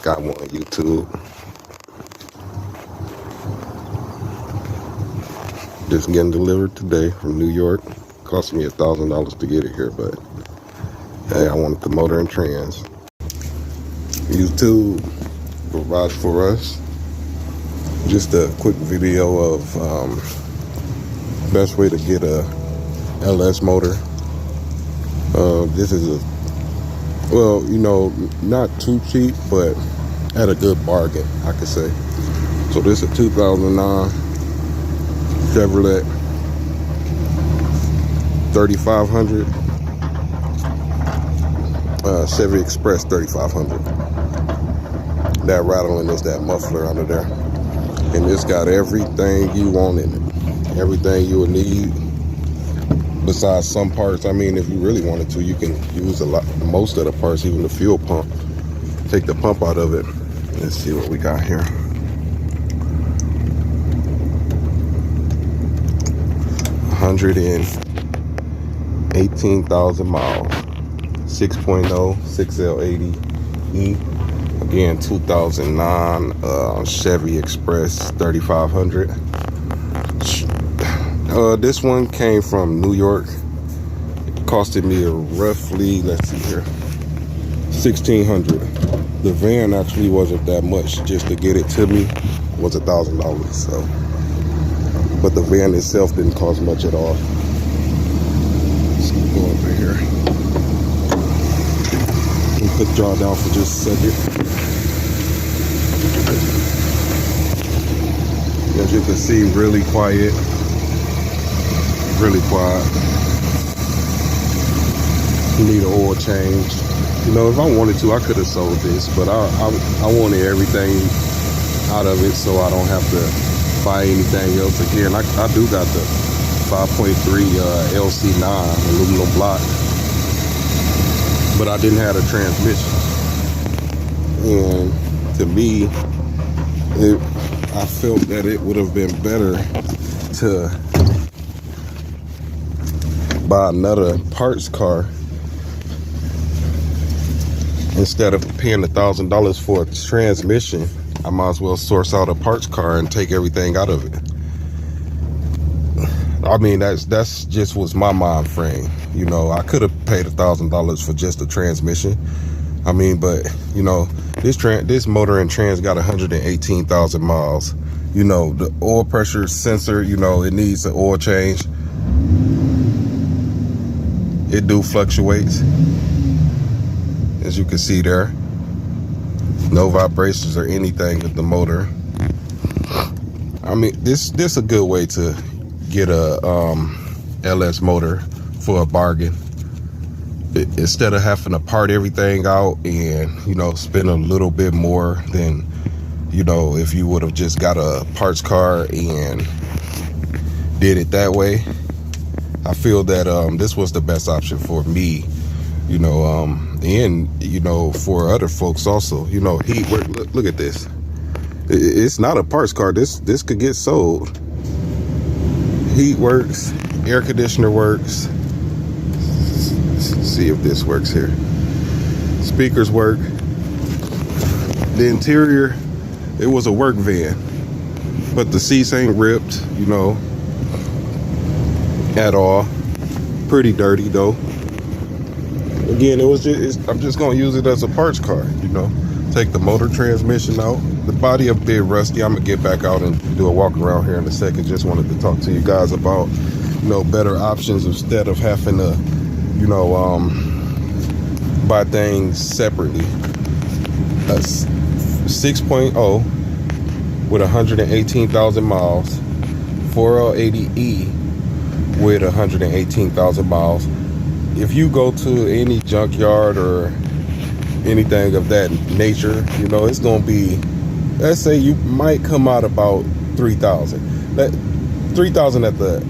Got one on YouTube. Just getting delivered today from New York. Cost me $1,000 to get it here, but hey, I wanted the motor and trans. YouTube provides for us. Just a quick video of best way to get a LS motor. This is not too cheap, but at a good bargain, I could say. So this is a 2009 Chevrolet 3500, Chevy Express 3500. That rattling is that muffler under there, and it's got everything you want in it, everything you would need. Besides some parts, I mean, if you really wanted to, you can use most of the parts, even the fuel pump. Take the pump out of it. Let's see what we got here. 118,000 miles. 6.0 6L80E. Again, 2009 Chevy Express 3500. This one came from New York. It costed me roughly, let's see here, $1,600. The van actually wasn't that much. Just to get it to me was $1,000. So, but the van itself didn't cost much at all. Let's go over here and put the jaw down for just a second. As you can see, really quiet. Really quiet. You need an oil change. You know, if I wanted to, I could have sold this, but I wanted everything out of it so I don't have to buy anything else again. I do got the 5.3 LC9 aluminum block, but I didn't have a transmission. And to me, I felt that it would have been better to buy another parts car instead of paying $1,000 for a transmission. I might as well source out a parts car and take everything out of it. I mean, that's just was my mind frame. You know, I could have paid $1,000 for just a transmission. I mean, but you know, this motor and trans got 118,000 miles. You know, the oil pressure sensor, you know, it needs an oil change. It do fluctuates, as you can see there. No vibrations or anything with the motor. I mean, this a good way to get a LS motor for a bargain. Instead of having to part everything out and, you know, spend a little bit more than, you know, if you would have just got a parts car and did it that way. I feel that this was the best option for me, you know, and, you know, for other folks also. You know, look at this. It's not a parts car. This could get sold. Heat works, air conditioner works. Let's see if this works here. Speakers work. The interior, it was a work van, but the seats ain't ripped, you know, at all. Pretty dirty though. Again, I'm just gonna use it as a parts car, you know. Take the motor transmission out. The body a bit rusty. I'm gonna get back out and do a walk around here in a second. Just wanted to talk to you guys about, you know, better options instead of having to, you know, buy things separately. A 6.0 with 118,000 miles, 4L80E with 118,000 miles. If you go to any junkyard or anything of that nature, you know, it's gonna be, let's say you might come out about 3,000. That 3,000 at the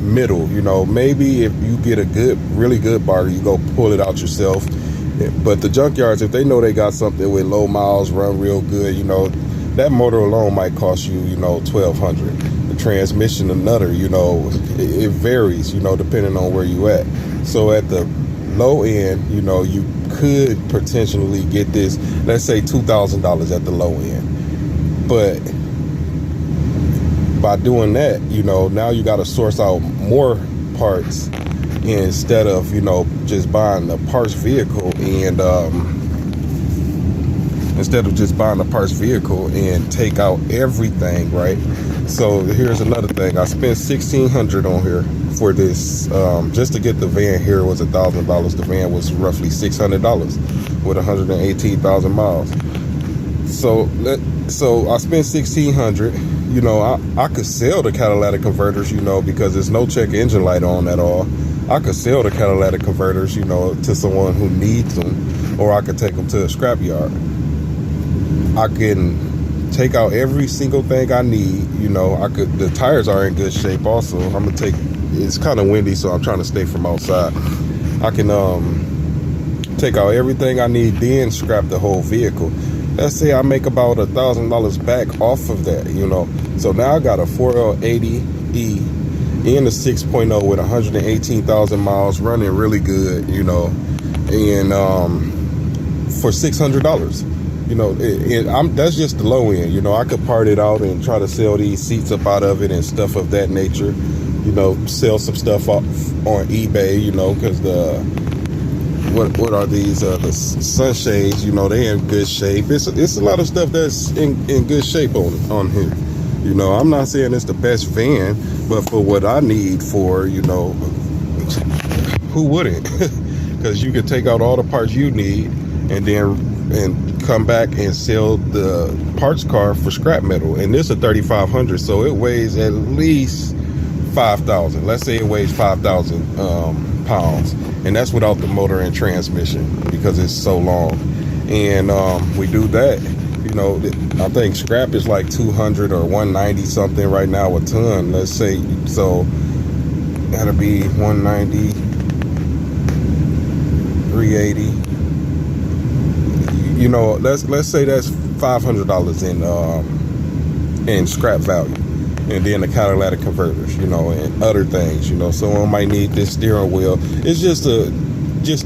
middle, you know. Maybe if you get a really good bargain, you go pull it out yourself. But the junkyards, if they know they got something with low miles, run real good, you know, that motor alone might cost you, you know, $1,200. The transmission, another, you know, it varies, you know, depending on where you at. So at the low end, you know, you could potentially get this, let's say $2,000 at the low end. But by doing that, you know, now you got to source out more parts instead of, you know, just buying the parts vehicle and take out everything, right? So here's another thing. I spent $1,600 on here for this. Just to get the van here was $1,000. The van was roughly $600 with 118,000 miles. So I spent $1,600. You know, I could sell the catalytic converters, you know, because there's no check engine light on at all. I could sell the catalytic converters, you know, to someone who needs them, or I could take them to a scrap yard. I can take out every single thing I need, you know. The tires are in good shape also. It's kind of windy, so I'm trying to stay from outside. I can take out everything I need, then scrap the whole vehicle. Let's say I make about $1,000 back off of that, you know. So now I got a 4L80E in a 6.0 with 118,000 miles, running really good, you know, and for $600. You know, that's just the low end. You know, I could part it out and try to sell these seats up out of it and stuff of that nature. You know, sell some stuff off on eBay, you know, because what are these, the sunshades, you know, they're in good shape. It's a lot of stuff that's in good shape on here. You know, I'm not saying it's the best van, but for what I need for, you know, who wouldn't? Because you could take out all the parts you need and come back and sell the parts car for scrap metal. And this is a 3,500, so it weighs at least 5,000. Let's say it weighs 5,000 pounds, and that's without the motor and transmission because it's so long. And we do that, you know, I think scrap is like 200 or 190 something right now a ton. Let's say, so that'll be 190, 380. You know, let's say that's $500 in scrap value, and then the catalytic converters, you know, and other things. You know, someone might need this steering wheel. It's just a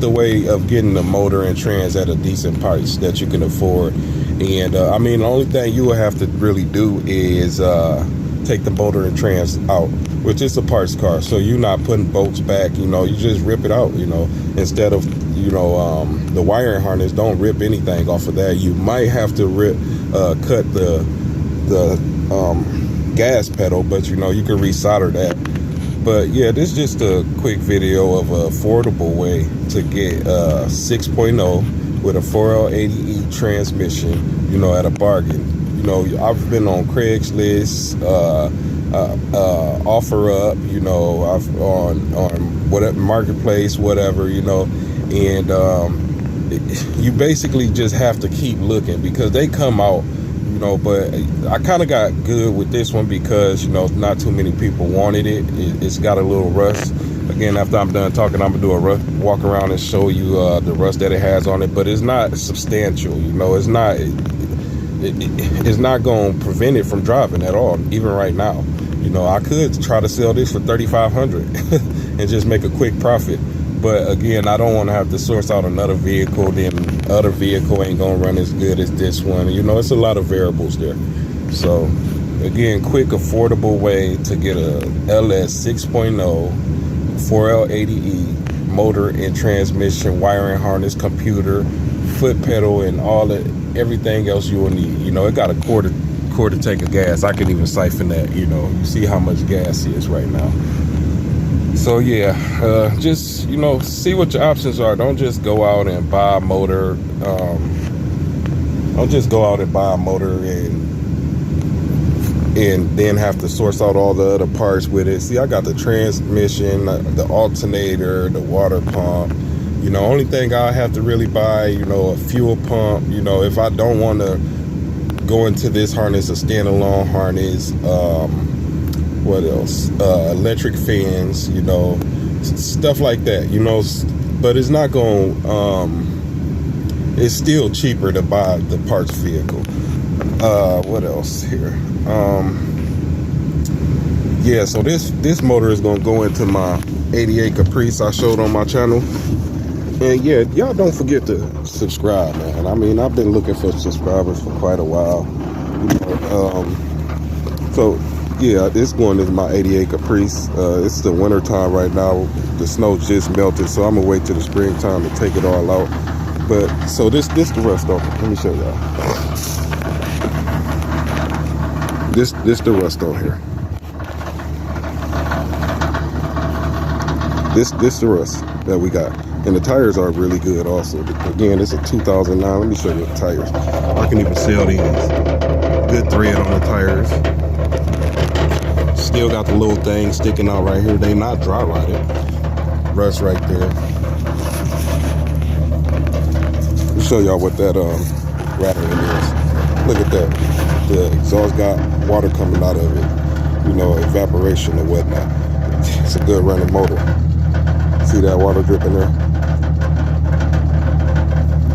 way of getting the motor and trans at a decent price that you can afford. And I mean, the only thing you will have to really do is take the motor and trans out, which is a parts car, so you're not putting bolts back. You know, you just rip it out, you know, instead of, you know, the wiring harness. Don't rip anything off of that. You might have to cut the gas pedal, but you know, you can resolder that. But yeah, this is just a quick video of an affordable way to get 6.0 with a 4L80E transmission, you know, at a bargain. You know, I've been on Craigslist, OfferUp, you know, I've on whatever marketplace, whatever, you know, and you basically just have to keep looking because they come out, you know. But I kind of got good with this one because, you know, not too many people wanted it. It's got a little rust. Again, after I'm done talking, I'm gonna do a walk around and show you the rust that it has on it, but it's not substantial, you know. It's not going to prevent it from driving at all, even right now. You know, I could try to sell this for $3,500 and just make a quick profit. But again, I don't want to have to source out another vehicle. Then other vehicle ain't going to run as good as this one. You know, it's a lot of variables there. So again, quick, affordable way to get a LS 6.0 4L80E motor and transmission, wiring harness, computer, foot pedal, and everything else you will need. You know, it got a quarter tank of gas. I can even siphon that. You know, you see how much gas is right now. So yeah, just, you know, see what your options are. Don't just go out and buy a motor. Don't just go out and buy a motor and then have to source out all the other parts with it. See, I got the transmission, the alternator, the water pump. You know, only thing I have to really buy, you know, a fuel pump. You know, if I don't want to go into this harness, a standalone harness. What else? Electric fans, you know, stuff like that, you know. But it's not going, it's still cheaper to buy the parts vehicle. What else here? Yeah, so this motor is going to go into my 88 Caprice I showed on my channel. And yeah, y'all don't forget to subscribe, man. I mean, I've been looking for subscribers for quite a while. So yeah, this one is my 88 Caprice. It's the winter time right now. The snow just melted, so I'm gonna wait till the springtime to take it all out. But so this the rust off. Let me show y'all. This the rust on here. This the rust that we got. And the tires are really good also. Again, it's a 2009. Let me show you the tires. I can even sell these. Good thread on the tires. Still got the little thing sticking out right here. They not dry rotted. Rust right there. Let me show y'all what that rattling is. Look at that. The exhaust got water coming out of it. You know, evaporation and whatnot. It's a good running motor. See that water dripping there?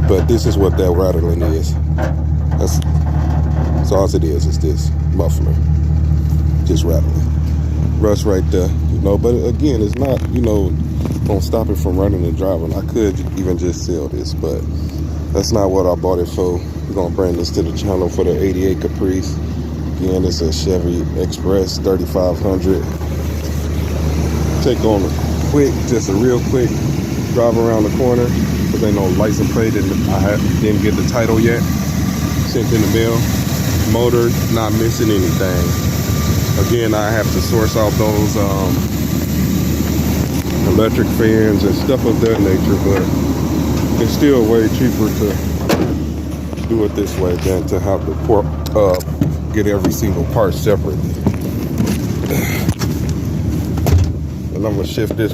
But this is what that rattling is. That's all it is this muffler. Just rattling. Rust right there, you know, but again, it's not, you know, gonna stop it from running and driving. I could even just sell this, but that's not what I bought it for. We're gonna bring this to the channel for the 88 Caprice. Again, it's a Chevy Express 3500. Take on a quick, just a real quick drive around the corner, because ain't no license plate and I didn't get the title yet. Sent in the mail. Motor not missing anything. Again, I have to source out those electric fans and stuff of that nature, but it's still way cheaper to do it this way than to have to get every single part separately. And I'm gonna shift this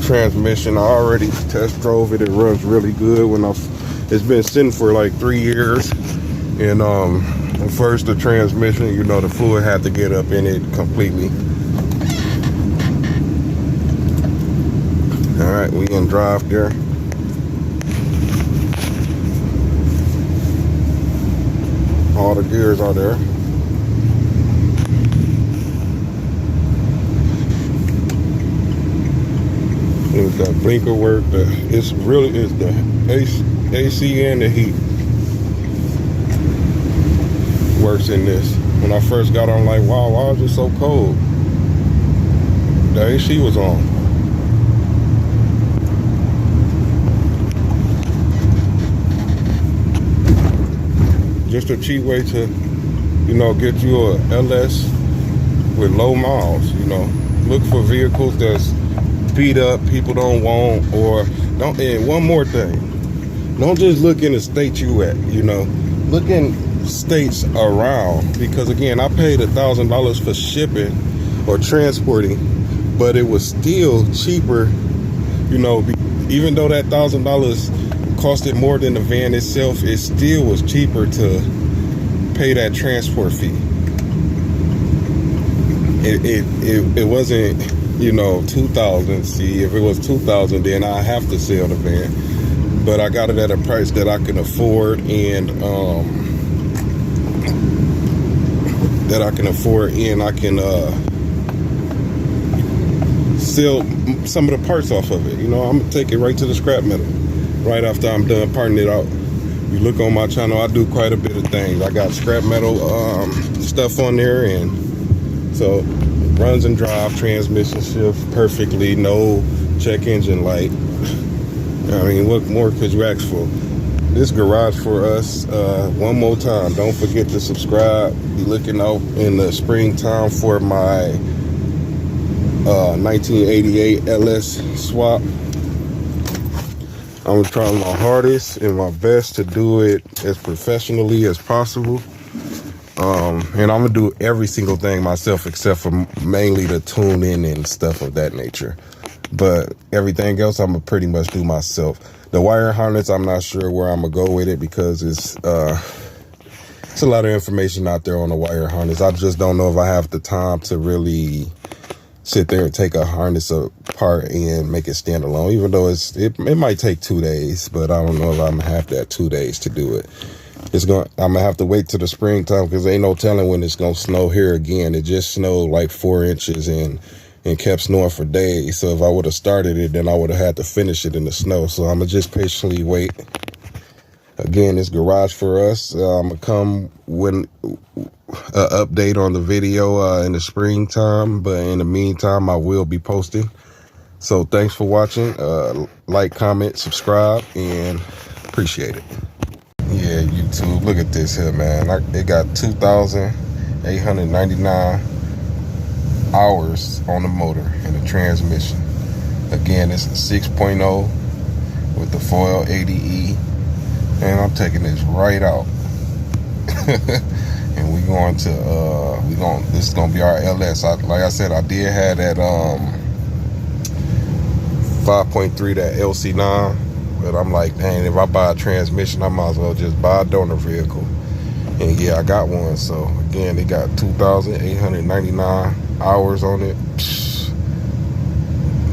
transmission. I already test drove it. It runs really good. It's been sitting for like 3 years, and first the transmission, you know, the fluid had to get up in it completely. All right, we gonna drive there. All the gears are there. With that blinker work, it's the AC and the heat works in this. When I first got on, like, wow, why is it so cold? The AC was on. Just a cheap way to, you know, get you a LS with low miles. You know, look for vehicles that's beat up, people don't want, or don't. And one more thing, don't just look in the state you at, you know, look in states around, because again, I paid $1,000 for shipping or transporting, but it was still cheaper, you know, even though that $1,000 costed more than the van itself, it still was cheaper to pay that transport fee. It wasn't, you know, $2,000. See, if it was $2,000, then I have to sell the van. But I got it at a price that I can afford, and I can sell some of the parts off of it. You know, I'm gonna take it right to the scrap metal right after I'm done parting it out. You look on my channel, I do quite a bit of things. I got scrap metal stuff on there, and so runs and drive, transmission shift perfectly, no check engine light. I mean, what more could you ask for? This garage for us. One more time, don't forget to subscribe. Be looking out in the springtime for my 1988 LS swap. I'm trying my hardest and my best to do it as professionally as possible. And I'm gonna do every single thing myself, except for mainly the tuning and stuff of that nature. But everything else, I'm gonna pretty much do myself. The wire harness, I'm not sure where I'm gonna go with it, because it's a lot of information out there on the wire harness. I just don't know if I have the time to really sit there and take a harness apart and make it stand alone, even though it might take 2 days, but I don't know if I'm gonna have that 2 days to do it. I'm gonna have to wait till the springtime, because ain't no telling when it's gonna snow here again. It just snowed like 4 inches, and and kept snowing for days. So if I would have started it, then I would have had to finish it in the snow. So I'm gonna just patiently wait. Again, it's garage for us. I'm gonna come when update on the video in the springtime, but in the meantime I will be posting. So thanks for watching. Like, comment, subscribe, and appreciate it. Yeah, YouTube, look at this here, man. It got 2,899 hours on the motor and the transmission. Again, it's a 6.0 with the foil 80E, and I'm taking this right out. And we going to this is gonna be our LS. Like I said, I did have that 5.3, that LC9, but I'm like, dang, if I buy a transmission, I might as well just buy a donor vehicle. And yeah, I got one. So again, they got 2,899 hours on it.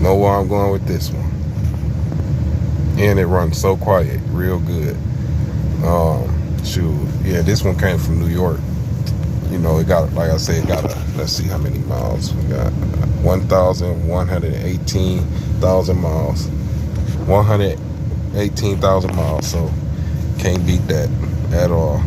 Know where I'm going with this one. And it runs so quiet, real good. Shoot, yeah, this one came from New York. You know, it got, like I said, it got let's see how many miles. We got 1,118,000 miles. 118,000 miles. So can't beat that at all.